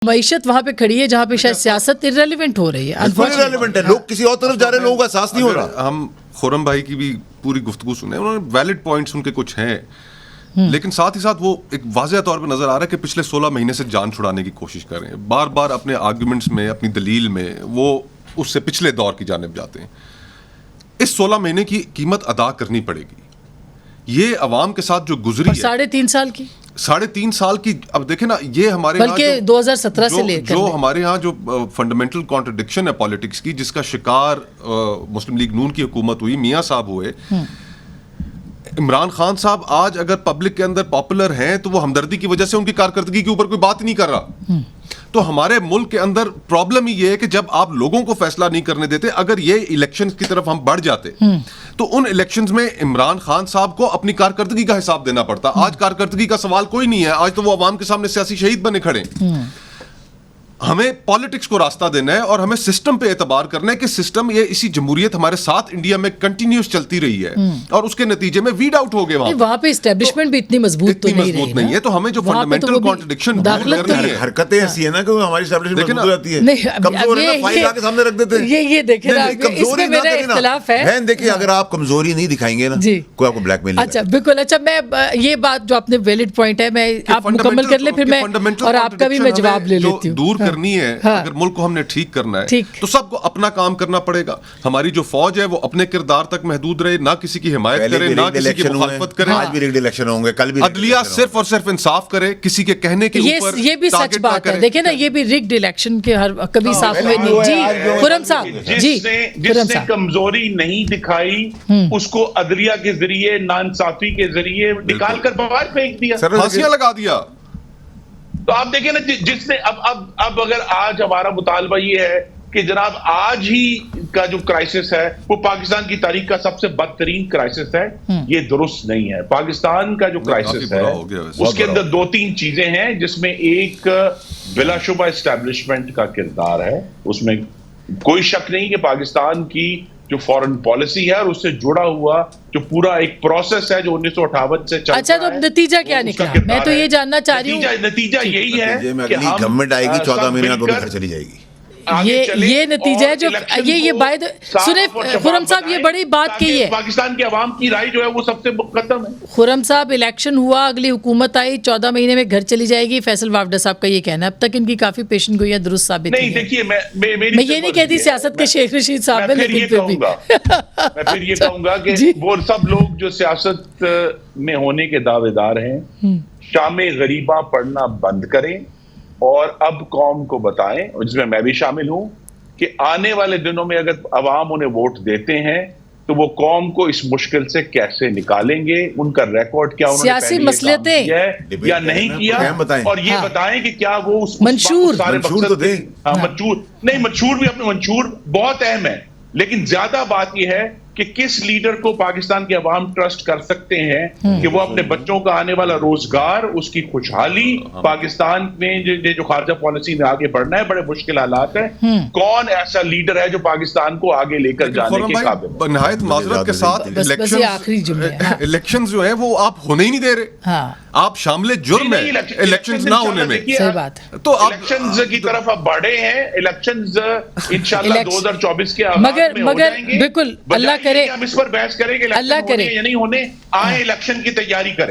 معیشت وہاں پہ کھڑی ہے جہاں پہ شاید سیاست irrelevant ہو رہی ہے. irrelevant ہے, لوگ کسی اور طرف جا رہے ہیں, لوگوں کا احساس نہیں ہو رہا. ہم خرم بھائی کی بھی پوری گفتگو سنیں, انہوں نے ویلڈ پوائنٹس ان کے کچھ ہیں, لیکن ساتھ ہی ساتھ وہ ایک واضح طور پہ نظر آ رہا ہے کہ پچھلے 16 مہینے سے جان چھڑانے کی کوشش کر رہے ہیں. بار بار اپنے آرگومنٹس میں, اپنی دلیل میں وہ اس سے پچھلے دور کی جانب جاتے ہیں. اس 16 مہینے کی قیمت ادا کرنی پڑے گی. یہ عوام کے ساتھ جو گزری ہے 3.5 سال کی, 3.5 سال کی, اب دیکھیں نا, یہ ہمارے بلکہ 2017 سے لے کر جو ہمارے ہاں جو فنڈامنٹل کانٹرڈکشن ہے پالیٹکس کی, جس کا شکار مسلم لیگ نون کی حکومت ہوئی, میاں صاحب ہوئے. عمران خان صاحب آج اگر پبلک کے اندر پاپولر ہیں تو وہ ہمدردی کی وجہ سے ان کی کارکردگی کے اوپر کوئی بات نہیں کر رہا. تو ہمارے ملک کے اندر پرابلم ہی یہ ہے کہ جب آپ لوگوں کو فیصلہ نہیں کرنے دیتے, اگر یہ الیکشن کی طرف ہم بڑھ جاتے تو ان الیکشنز میں عمران خان صاحب کو اپنی کارکردگی کا حساب دینا پڑتا. آج کارکردگی کا سوال کوئی نہیں ہے, آج تو وہ عوام کے سامنے سیاسی شہید بنے کھڑے. ہمیں پالیٹکس کو راستہ دینا ہے اور ہمیں سسٹم پہ اعتبار کرنا ہے کہ سسٹم, یہ اسی جمہوریت ہمارے ساتھ انڈیا میں کنٹینیوس چلتی رہی ہے اور اس کے نتیجے میں ویڈ آؤٹ ہو گئے. وہاں پہ اسٹیبلشمنٹ بھی اتنی مضبوط نہیں ہے, تو ہمیں جو فنڈامنٹل کانٹرڈکشن کرنی ہے, حرکتیں ایسی ہیں نا کہ ہماری اسٹیبلشمنٹ مضبوط ہو جاتی ہے, کمزور ہے نا فائل لا کے سامنے رکھ دیتے ہیں. یہ دیکھیں نا, اس میں میرا اختلاف ہے. دیکھیں اگر آپ کمزوری نہیں دکھائیں گے نا, کوئی آپ کو بلیک میل نہیں. اچھا بالکل. اچھا, میں یہ بات جو آپ نے ویلڈ پوائنٹ ہے, میں آپ مکمل کر لیں, پھر میں اور آپ کا بھی میں جواب لے لیتی ہوں. دور کرنی ہے, اگر ملک کو ہم نے ٹھیک کرنا ہے تو سب کو اپنا کام کرنا پڑے گا. ہماری جو فوج ہے وہ اپنے کردار تک محدود رہے, نہ کسی کی حمایت کرے, نہ کسی کی مخالفت کرے. آج بھی ریگڈ الیکشن ہوں گے, کل بھی. عدلیہ صرف اور صرف انصاف کرے, کسی کے کہنے کے اوپر. یہ بھی سچ بات ہے. دیکھیں نا, یہ بھی ریگڈ الیکشن کے ہر کبھی صاف ہوئے نہیں. جی خرم صاحب, جی جس نے کمزوری نہیں دکھائی اس کو عدلیہ کے ذریعے, ناانصافی کے ذریعے نکال کر باہر پھینک دیا, پھانسیاں لگا دیا. تو آپ دیکھیں نا, جس نے اب اگر آج ہمارا مطالبہ یہ ہے کہ جناب آج ہی کا جو کرائسس ہے وہ پاکستان کی تاریخ کا سب سے بدترین کرائسس ہے, یہ درست نہیں ہے. پاکستان کا جو کرائسس ہے اس کے اندر 2-3 چیزیں ہیں, جس میں ایک بلا شبہ اسٹیبلشمنٹ کا کردار ہے. اس میں کوئی شک نہیں کہ پاکستان کی جو فورن پالیسی ہے اور اس سے جڑا ہوا جو پورا ایک پروسیس ہے جو 1958 سے چل رہا ہے. اچھا, تو نتیجہ کیا نکلا, میں تو یہ جاننا چاہ رہی ہوں. نتیجہ یہی ہے کہ گورنمنٹ آئے گی 14 مہینے تو گھر چلی جائے گی. یہ نتیجہ ہے جو یہ باید سنیں. خرم صاحب, یہ بڑی بات کی ہے, پاکستان کی عوام کی رائے جو ہے وہ سب سے مقدم ہے. خرم صاحب, الیکشن ہوا, اگلی حکومت آئی, 14 مہینے میں گھر چلی جائے گی. فیصل وافدہ صاحب کا یہ کہنا ہے. اب تک ان کی کافی پیشن گوئی درست ثابت نہیں. دیکھیے میں یہ نہیں کہتی سیاست کے شیخ رشید صاحب, میں پھر یہ کہوں گا کہ وہ سب لوگ جو سیاست میں ہونے کے دعوے دار ہیں, شام غریباں پڑھنا بند کریں اور اب قوم کو بتائیں, جس میں میں بھی شامل ہوں, کہ آنے والے دنوں میں اگر عوام انہیں ووٹ دیتے ہیں تو وہ قوم کو اس مشکل سے کیسے نکالیں گے, ان کا ریکارڈ کیا, انہوں نے سیاسی مسئلتیں یا نہیں کیا, اور یہ بتائیں کہ کیا وہ منشور منشور بھی اپنے منشور بہت اہم ہے, لیکن زیادہ بات یہ ہے کہ کس لیڈر کو پاکستان کے عوام ٹرسٹ کر سکتے ہیں کہ وہ اپنے بچوں کا آنے والا روزگار, اس کی خوشحالی, پاکستان میں جو خارجہ پالیسی میں آگے بڑھنا ہے, بڑے مشکل حالات ہیں, کون ایسا لیڈر ہے جو پاکستان کو آگے لے کر جانے کے قابل ہے. نہایت معذرت کے ساتھ الیکشنز جو ہیں وہ آپ ہونے ہی نہیں دے رہے, آپ شامل جرم ہیں الیکشنز نہ ہونے میں. صحیح بات ہے. تو الیکشنز کی طرف اب بڑھے ہیں, الیکشنز انشاءاللہ 2024 کے آغاز میں ہو جائیں گے. بالکل, اللہ کرے ہم اس پر بحث کریں کہ الیکشن ہونے یا نہیں ہونے, آئیں الیکشن کی تیاری کریں.